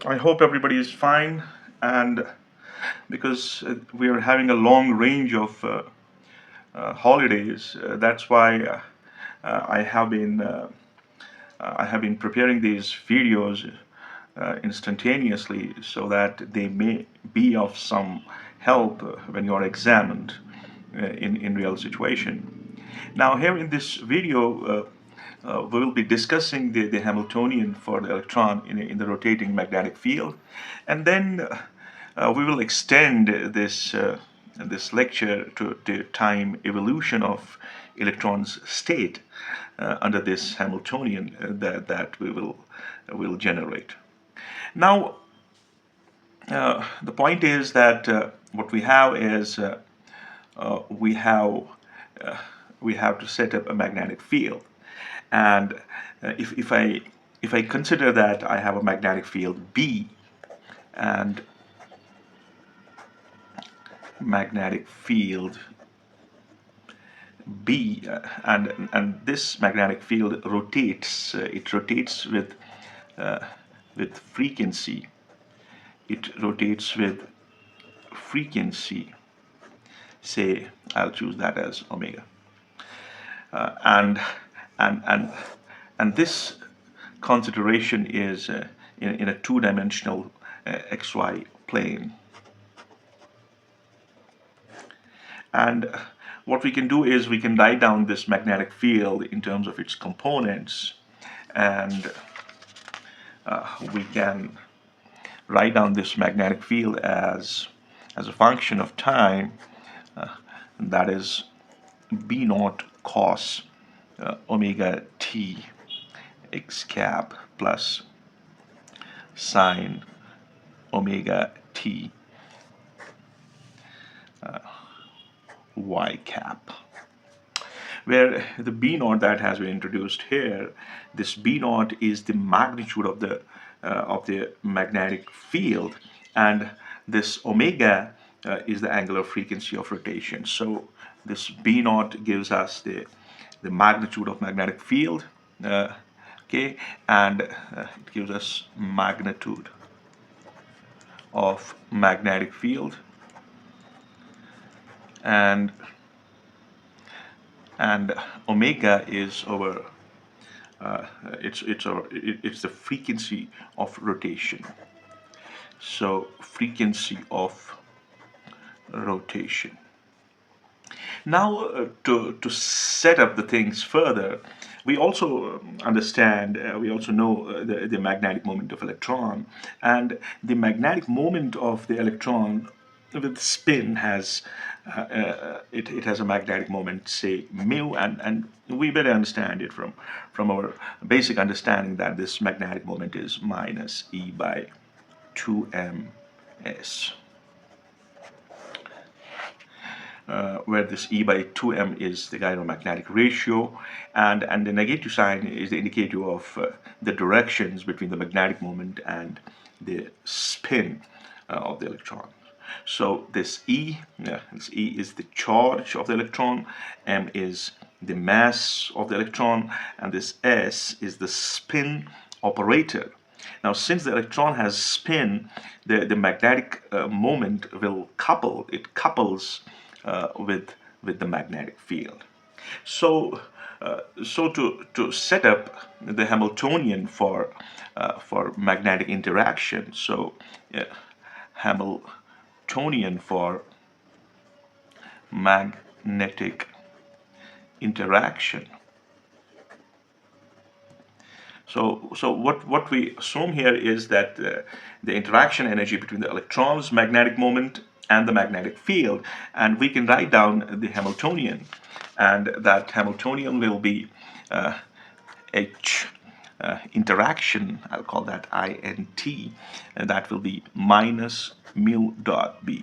I hope everybody is fine, and because we are having a long range of holidays, that's why I have been preparing these videos instantaneously so that they may be of some help when you are examined in real situation. Now, here in this video, we will be discussing the Hamiltonian for the electron in the rotating magnetic field, and then we will extend this lecture to the time evolution of electron's state under this Hamiltonian that we will generate. Now, the point is that what we have is we have we have to set up a magnetic field, and if I consider that I have a magnetic field B and magnetic field B, and this magnetic field rotates. It rotates with frequency. It rotates with frequency. Say I'll choose that as omega, and and and and this consideration is in a two-dimensional XY plane. And what we can do is we can write down this magnetic field in terms of its components, and we can write down this magnetic field as a function of time, that is B naught cos omega t x cap plus sine omega t y cap, where the B naught that has been introduced here, this B naught is the magnitude of the magnetic field, and this omega is the angular frequency of rotation. So this B naught gives us the magnitude of magnetic field, okay, and it gives us magnitude of magnetic field, and omega is our it's the frequency of rotation. So frequency of rotation. Now, to set up the things further, we also understand, we also know the magnetic moment of electron, and the magnetic moment of the electron with spin has it has a magnetic moment, say mu, and we better understand it from our basic understanding that this magnetic moment is minus E by 2ms, where this E by 2m is the gyromagnetic ratio, and the negative sign is the indicator of the directions between the magnetic moment and the spin of the electron. So this E is the charge of the electron, m is the mass of the electron, and this s is the spin operator. Now, since the electron has spin, the magnetic moment will couples with the magnetic field. So, to set up the Hamiltonian for magnetic interaction, so Hamiltonian for magnetic interaction. So what we assume here is that the interaction energy between the electron's magnetic moment and the magnetic field, and we can write down the Hamiltonian, and that Hamiltonian will be H interaction, I'll call that INT, and that will be minus mu dot B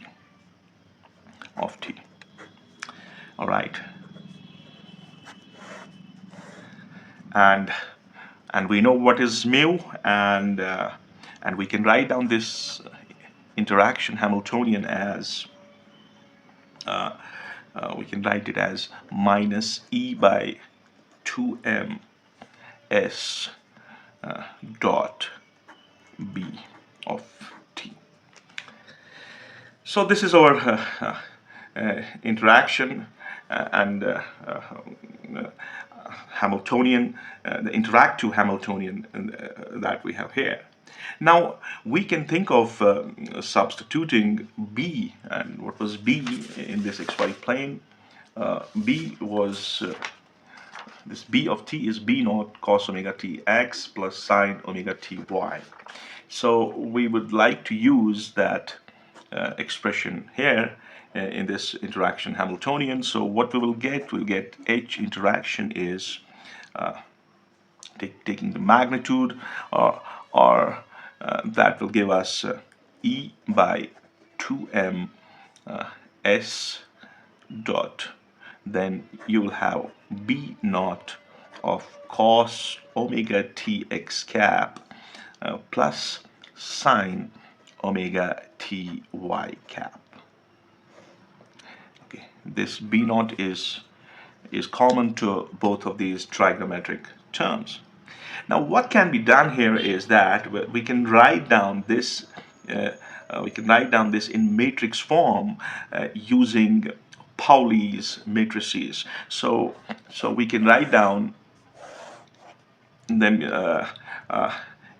of T. All right. And we know what is mu, and we can write down this interaction Hamiltonian as we can write it as minus E by 2m s dot B of t. So this is our interaction and Hamiltonian, the interactive Hamiltonian that we have here. Now we can think of substituting B, and what was B in this xy plane? B was this B of t is B naught cos omega t x plus sine omega t y. So we would like to use that expression here in this interaction Hamiltonian. So what we will get, we'll get H interaction is taking the magnitude, or that will give us E by 2m s dot. Then you will have B naught of cos omega t x cap plus sine omega t y cap. Okay, this B naught is common to both of these trigonometric terms. Now, what can be done here is that we can write down this. In matrix form using Pauli's matrices. So we can write down them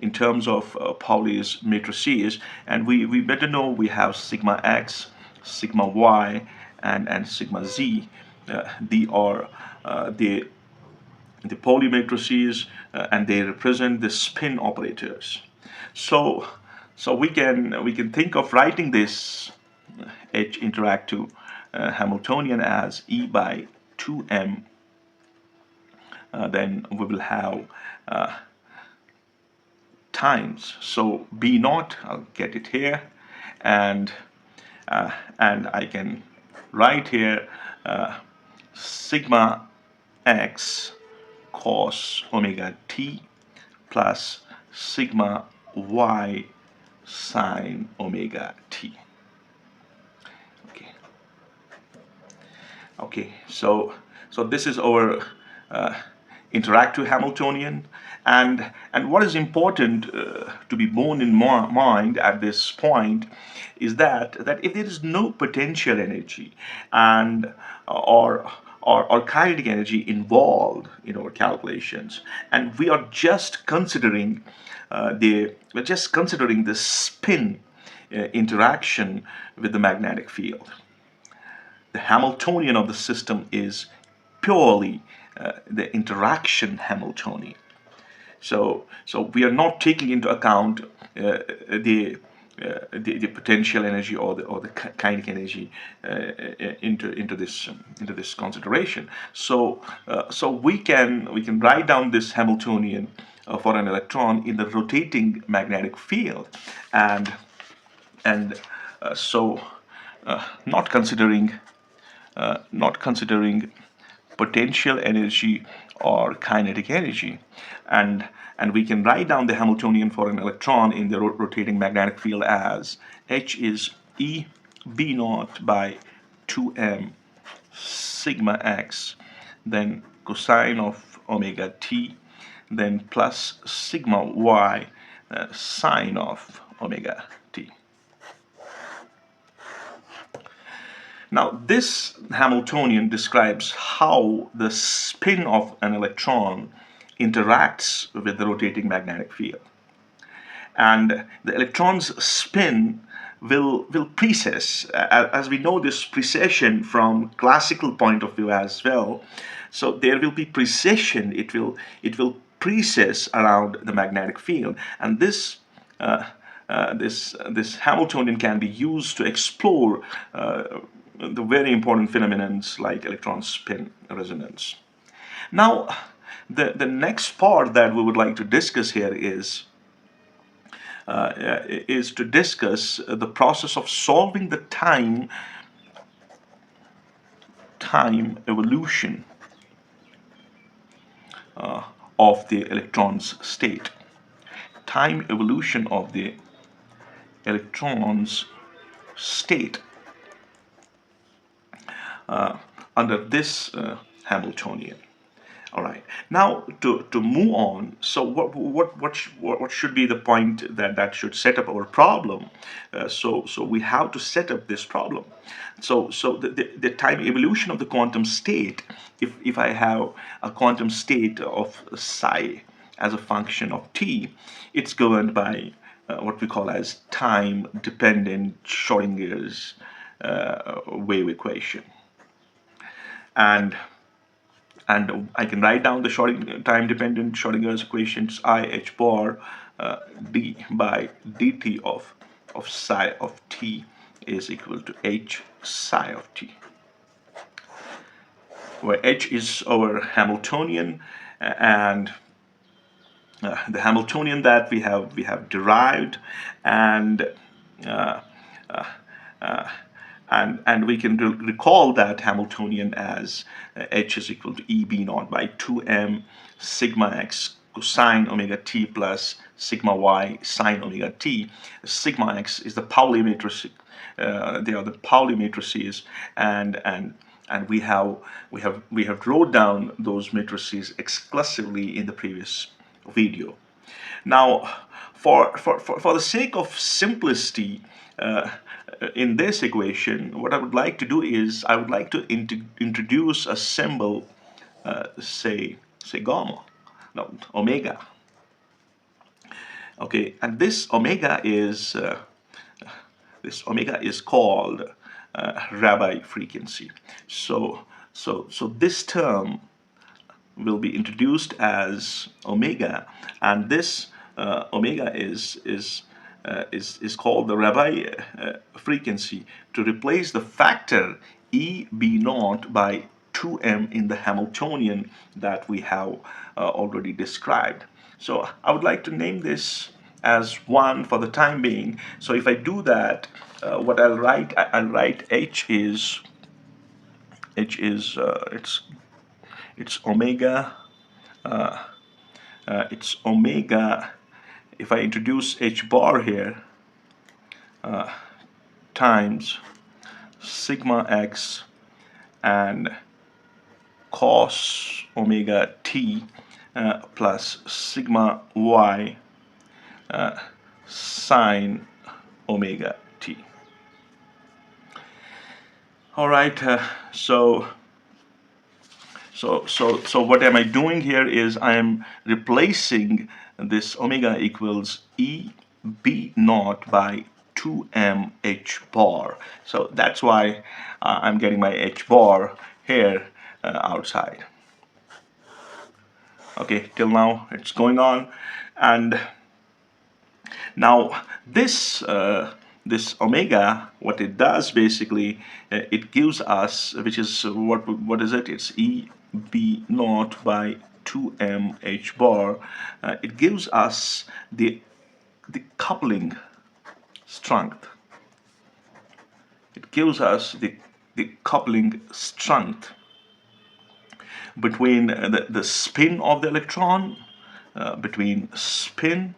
in terms of Pauli's matrices, and we better know we have sigma x, sigma y, and sigma z. They are the Pauli matrices, and they represent the spin operators. So we can think of writing this H interactive Hamiltonian as E by 2m. Then we will have times. So B naught, I'll get it here, and I can write here sigma x cos omega t plus sigma y sine omega t. Okay, so this is our interactive Hamiltonian, and what is important to be borne in mind at this point is that if there is no potential energy and or kinetic energy involved in our calculations, and we are just considering the spin interaction with the magnetic field, the Hamiltonian of the system is purely the interaction Hamiltonian. So we are not taking into account the potential energy or the kinetic energy into this consideration. So we can write down this Hamiltonian for an electron in the rotating magnetic field, and not considering potential energy or kinetic energy, and we can write down the Hamiltonian for an electron in the rotating magnetic field as H is E B naught by 2m sigma x, then cosine of omega t, then plus sigma y sine of omega t. Now, this Hamiltonian describes how the spin of an electron interacts with the rotating magnetic field. And the electron's spin will precess, as we know this precession from classical point of view as well. So there will be precession, it will precess around the magnetic field, and this Hamiltonian can be used to explore the very important phenomena like electron spin resonance. Now, the next part that we would like to discuss here is to discuss the process of solving the time evolution of the electron's state. Time evolution of the electron's state under this Hamiltonian. All right. Now to move on. So what should be the point that should set up our problem? So we have to set up this problem. So the time evolution of the quantum state. If I have a quantum state of psi as a function of t, it's governed by what we call as time dependent Schrodinger's wave equation. And I can write down the time-dependent Schrodinger's equations I h bar d by dt of psi of t is equal to h psi of t, where h is our Hamiltonian, and the Hamiltonian that we have derived, and uh, and we can recall that Hamiltonian as h is equal to EB naught by 2m sigma x cosine omega t plus sigma y sine omega t. Sigma x is the Pauli matrix. They are the Pauli matrices, and we have wrote down those matrices exclusively in the previous video. Now, for the sake of simplicity, in this equation, what I would like to do is I would like to introduce a symbol, say gamma, no, omega. Okay, and this omega is called Rabi frequency. So this term will be introduced as omega, and this omega is called the Rabi frequency to replace the factor E B naught by 2m in the Hamiltonian that we have already described. So I would like to name this as 1 for the time being. So if I do that, what I'll write it's omega. It's omega. If I introduce h bar here, times sigma x and cos omega t plus sigma y sine omega t. All right. So what am I doing here is I am replacing this omega equals E B naught by 2m h bar. So that's why I'm getting my h bar here outside. Okay, till now it's going on, and now this omega, what it does basically, it gives us, which is what is it? It's E B naught by 2m h bar. It gives us the coupling strength. It gives us the coupling strength between the spin of the electron, between spin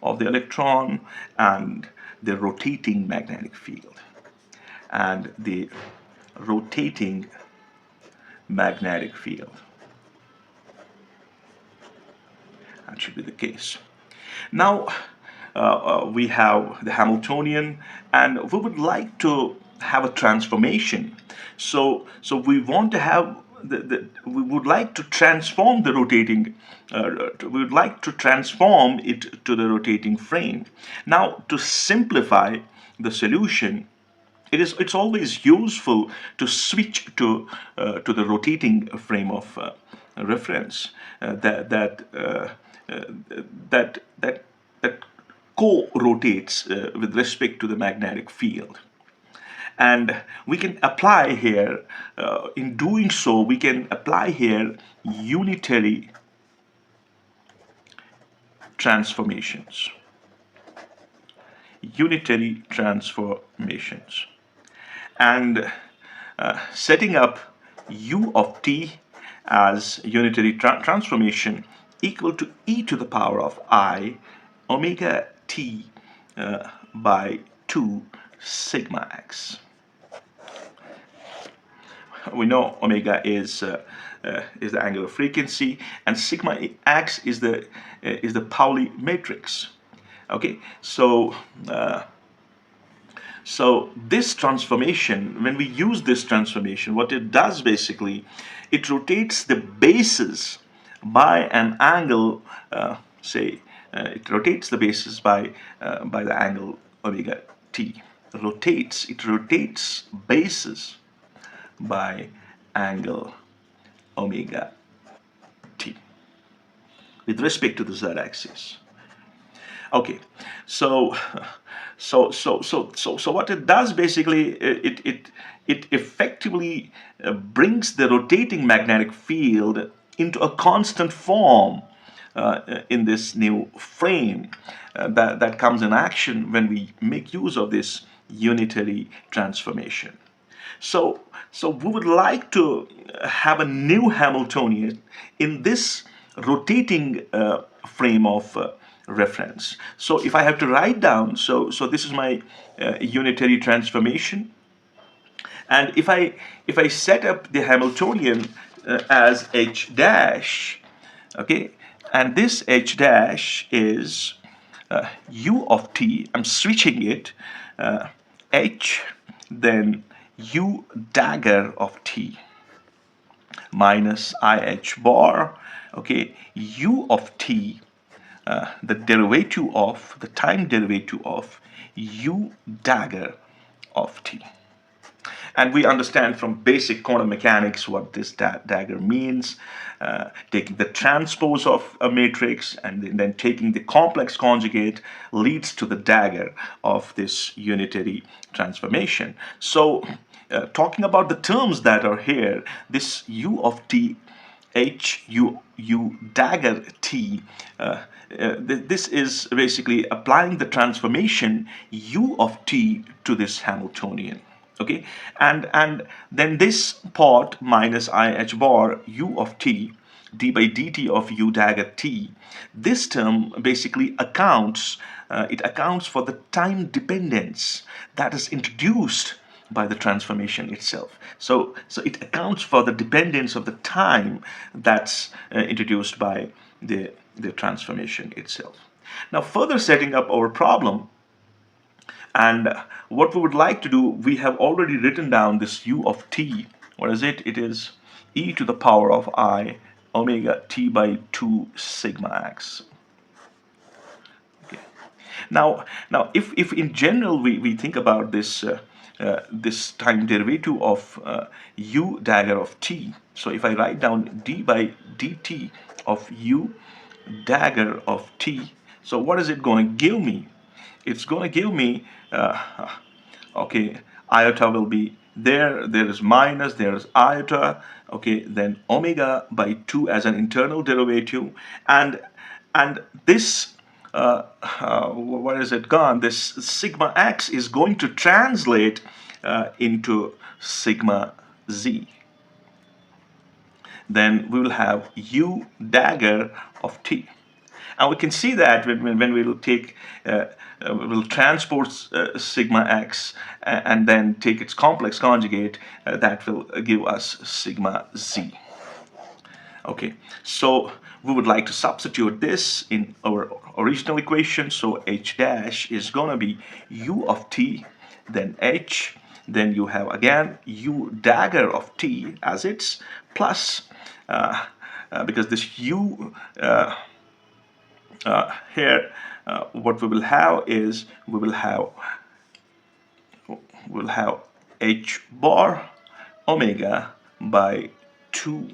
of the electron and the rotating magnetic field. And the rotating magnetic field. That should be the case. Now we have the Hamiltonian, and we would like to have a transformation. So we want to have we would like to transform the rotating. We would like to transform it to the rotating frame. Now, to simplify the solution, it's always useful to switch to the rotating frame of reference that co-rotates with respect to the magnetic field. And we can apply here, in doing so, we can apply here unitary transformations. Unitary transformations. And setting up u of t as unitary transformation equal to e to the power of I omega t by 2 sigma x. we know omega is the angular frequency, and sigma x is the Pauli matrix. Okay, so this transformation, when we use this transformation, what it does basically, it rotates the bases by an angle, say, it rotates the bases by the angle omega t. It rotates bases by angle omega t with respect to the z-axis. Okay, so so what it does basically, it effectively brings the rotating magnetic field into a constant form in this new frame that comes in action when we make use of this unitary transformation. So we would like to have a new Hamiltonian in this rotating frame of reference. So if I have to write down, so this is my unitary transformation, and if I set up the Hamiltonian as H dash, okay, and this H dash is U of t. I'm switching it, H, then U dagger of t minus IH bar, okay, U of t, the derivative of, the time derivative of U dagger of t. And we understand from basic quantum mechanics what this dagger means. Taking the transpose of a matrix and then taking the complex conjugate leads to the dagger of this unitary transformation. So talking about the terms that are here, this U of t, H U dagger t, this is basically applying the transformation U of t to this Hamiltonian. Okay, and then this part minus IH bar U of t d by dt of U dagger t, this term basically accounts, it accounts for the time dependence that is introduced by the transformation itself. So it accounts for the dependence of the time that's introduced by the transformation itself. Now, further setting up our problem, and what we would like to do, we have already written down this U of t. What is it? It is e to the power of I omega t by 2 sigma x. Okay. Now, if in general we think about this this time derivative of U dagger of t, so if I write down d by dt of U dagger of t, so what is it going to give me? It's going to give me, okay, iota will be there is minus, there is iota, okay, then omega by 2 as an internal derivative, and this where is it gone? This sigma x is going to translate into sigma z. Then we will have U dagger of t. And we can see that when we will take, we'll transport sigma x and then take its complex conjugate, that will give us sigma z. Okay, so we would like to substitute this in our original equation. So H dash is going to be U of t, then H, then you have again U dagger of t as its plus, because this U here, what we will have is we'll have H bar omega by 2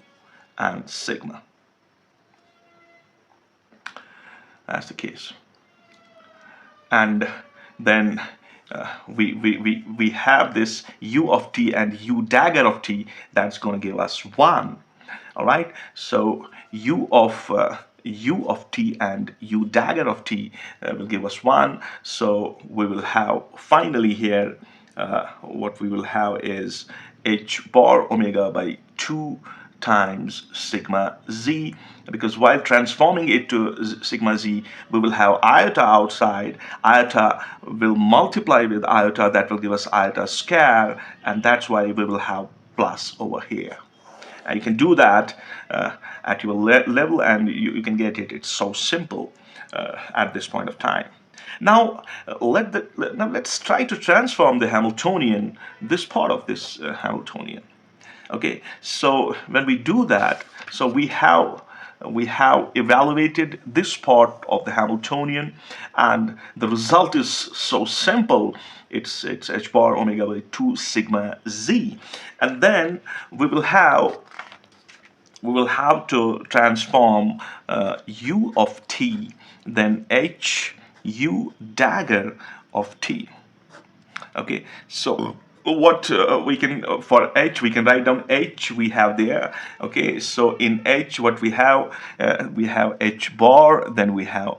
and sigma. That's the case. And then we have this U of t and U dagger of t, that's going to give us 1. All right, so U of t and U dagger of t will give us 1. So we will have finally here, what we will have is H bar omega by 2 times sigma z, because while transforming it to sigma z, we will have iota outside. Iota will multiply with iota, that will give us iota square, and that's why we will have plus over here. And you can do that at your level, and you can get it. It's so simple at this point of time. Now, now let's try to transform the Hamiltonian, this part of this Hamiltonian. Okay, so when we do that, so we have evaluated this part of the Hamiltonian, and the result is so simple. It's h bar omega by 2 sigma z, and then we will have to transform u of t, then h u dagger of t. Okay, so what we can for h, we can write down h we have there. Okay, so in h what we have h bar, then we have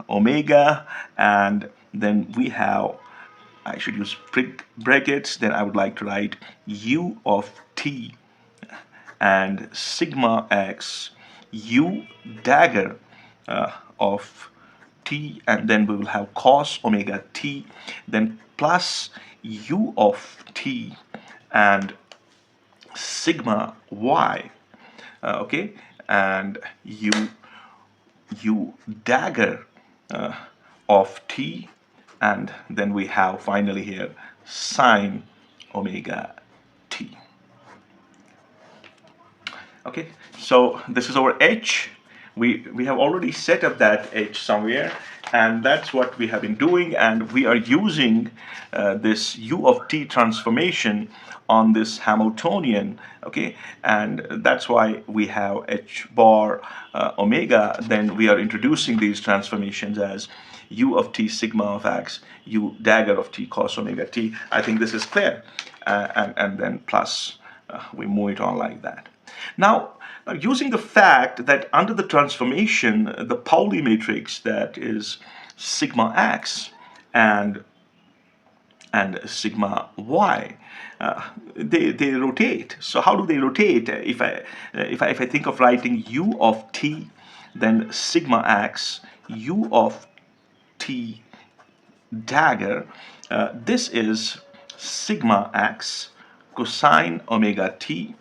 omega, and then we have, I should use brackets, then I would like to write u of t and sigma x u dagger of t, and then we will have cos omega t, then plus u of t and sigma y, okay, and u dagger of t, and then we have finally here sine omega t. Okay, so this is our h. We have already set up that h somewhere, and that's what we have been doing, and we are using this u of t transformation on this Hamiltonian. Okay, and that's why we have h bar omega. Then we are introducing these transformations as u of t sigma of x, u dagger of t cos omega t. I think this is clear, and then plus we move it on like that. Now, using the fact that under the transformation, the Pauli matrix, that is sigma x and sigma y, they rotate. So how do they rotate? If I think of writing u of t, then sigma x, u of t dagger, this is sigma x cosine omega t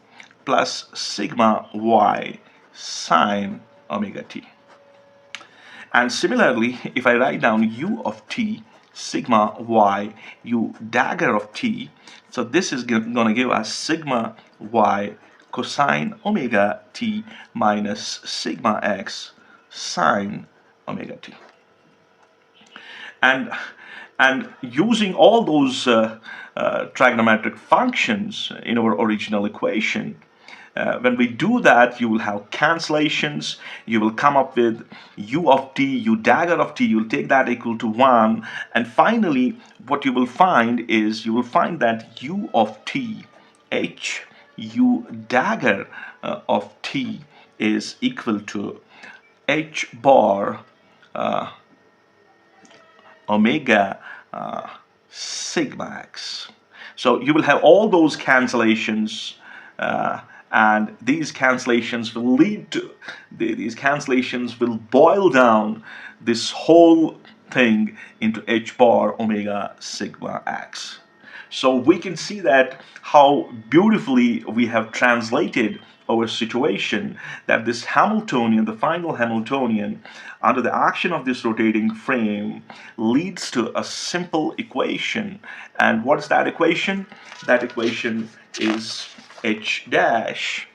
plus sigma y sine omega t. And similarly, if I write down u of t sigma y u dagger of t, so this is going to give us sigma y cosine omega t minus sigma x sine omega t. And using all those trigonometric functions in our original equation, when we do that, you will have cancellations. You will come up with u of t, u dagger of t. You'll take that equal to 1. And finally, what you will find is you will find that u of t, h, u dagger of t is equal to h bar omega sigma x. So you will have all those cancellations, and these cancellations will lead to, these cancellations will boil down this whole thing into h bar omega sigma x. So we can see that how beautifully we have translated our situation, that this Hamiltonian, the final Hamiltonian, under the action of this rotating frame, leads to a simple equation. And what's that equation? That equation is h dash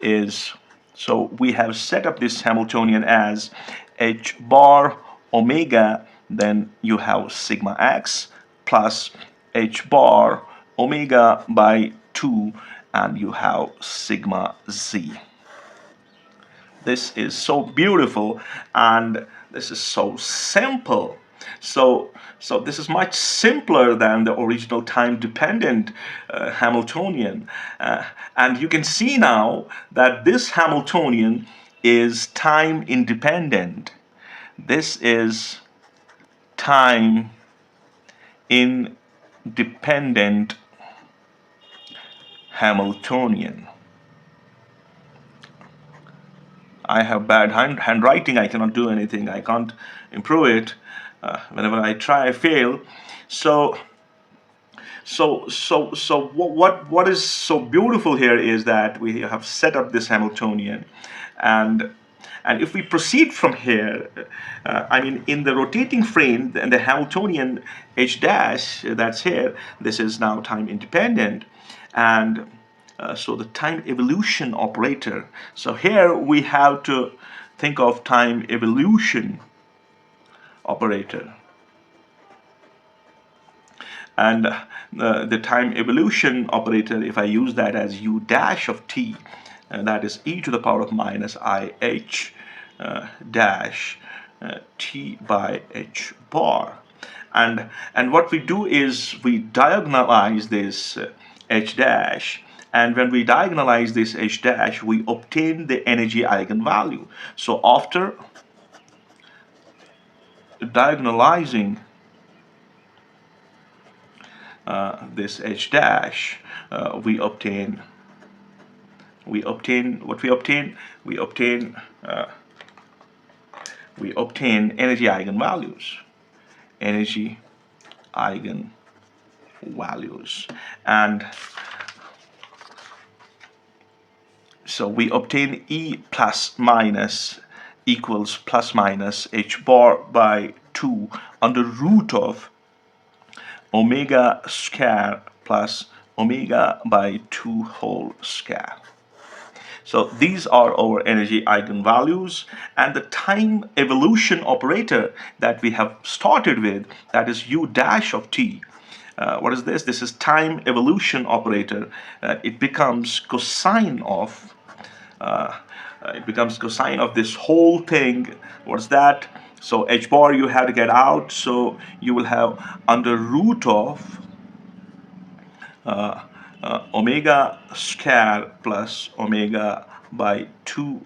is, so we have set up this Hamiltonian as h bar omega, then you have sigma x plus h bar omega by 2, and you have sigma z. This is so beautiful, and this is so simple. So this is much simpler than the original time-dependent Hamiltonian. And you can see now that this Hamiltonian is time-independent. This is time-independent Hamiltonian. I have bad handwriting. I cannot do anything. I can't improve it. Whenever I try, I fail. So So what is so beautiful here is that we have set up this Hamiltonian, and if we proceed from here, I mean, in the rotating frame, the Hamiltonian h dash that's here, this is now time independent, and so the time evolution operator. So here we have to think of time evolution operator. And the time evolution operator, if I use that as u dash of t, that is e to the power of minus I h dash t by h bar. And what we do is we diagonalize this h dash, and when we diagonalize this h dash, we obtain the energy eigenvalue. So after diagonalizing this h dash, we obtain what we obtain. We obtain energy eigenvalues. Energy eigenvalues, and so we obtain E plus minus equals plus minus h bar by 2 under root of omega square plus omega by 2 whole square. So these are our energy eigenvalues, and the time evolution operator that we have started with, that is u dash of t. What is this? This is time evolution operator. It becomes cosine of this whole thing. What's that? So h bar you have to get out. So you will have under root of omega square plus omega by 2.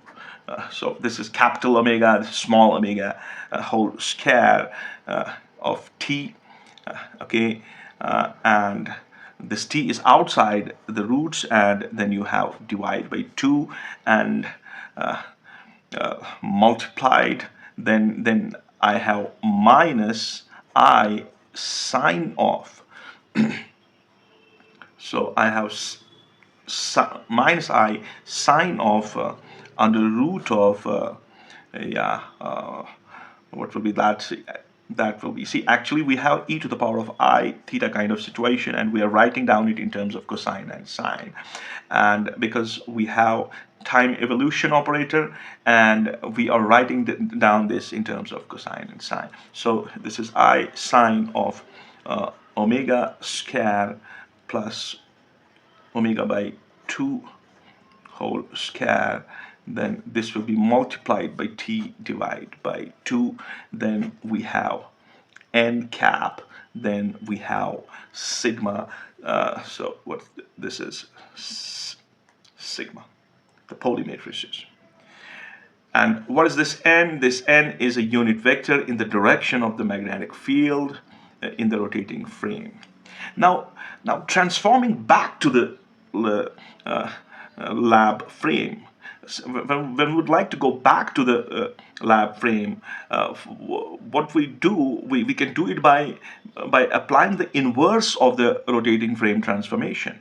So this is capital omega, this is small omega whole square of t. Okay, and this t is outside the roots, and then you have divide by 2 and multiplied. Then I have minus I sine of. So I have minus I sine of under root of what will be that? That will be, see, actually we have e to the power of I theta kind of situation, and we are writing down it in terms of cosine and sine. And because we have time evolution operator, and we are writing down this in terms of cosine and sine. So this is I sine of omega square plus omega by 2 whole square. Then this will be multiplied by t divided by 2. Then we have n cap. Then we have sigma. So what this is sigma, the Pauli matrices. And what is this n? This n is a unit vector in the direction of the magnetic field in the rotating frame. Now transforming back to the lab frame. When we would like to go back to the lab frame, what we do, we can do it by applying the inverse of the rotating frame transformation.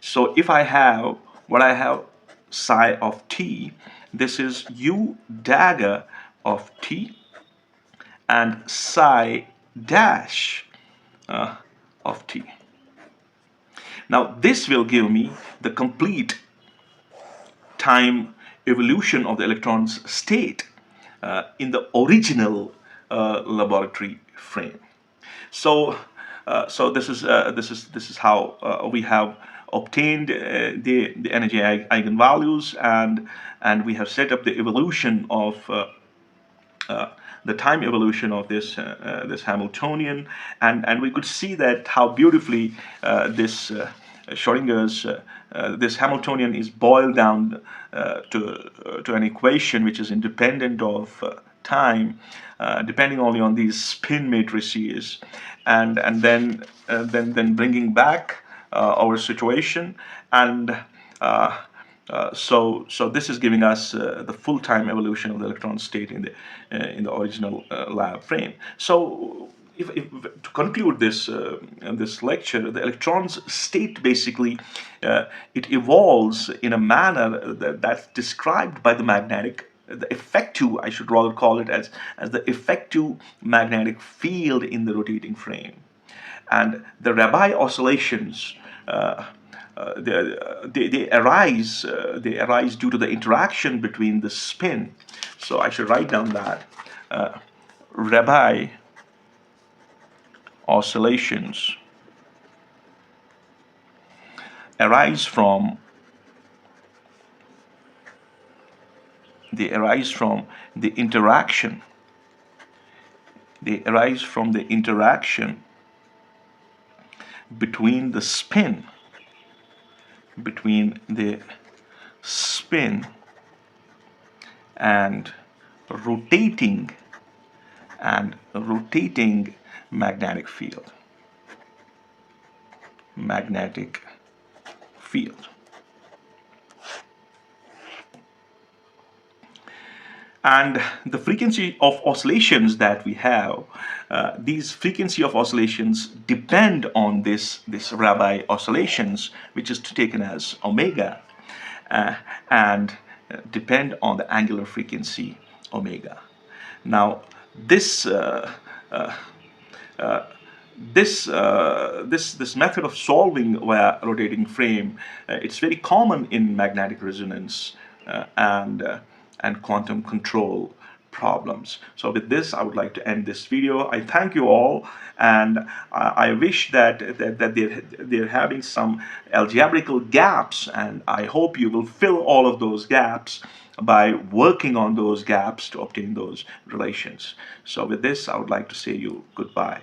So if I have what I have, psi of t, this is u dagger of t, and psi dash of t. Now this will give me the complete time evolution of the electron's state in the original laboratory frame. So this is how we have obtained the energy eigenvalues, and we have set up the evolution of the time evolution of this Hamiltonian, and we could see that how beautifully this Schrodinger's this Hamiltonian is boiled down to an equation which is independent of time, depending only on these spin matrices, and then bringing back our situation, and so this is giving us the full time evolution of the electron state in the original lab frame. So to conclude this lecture, the electron's state basically it evolves in a manner that's described by the magnetic, the effective, I should rather call it as the effective magnetic field in the rotating frame, and the Rabi oscillations. They arise due to the interaction between the spin. So I should write down that Rabi oscillations arise from the interaction. They arise from the interaction between the spin and rotating magnetic field. And the frequency of oscillations that we have, these frequency of oscillations depend on this Rabi oscillations, which is taken as omega, and depend on the angular frequency omega. Now this this method of solving via rotating frame, it's very common in magnetic resonance and quantum control problems. So with this, I would like to end this video. I thank you all, and I wish that they're having some algebraical gaps, and I hope you will fill all of those gaps by working on those gaps to obtain those relations. So with this, I would like to say you goodbye.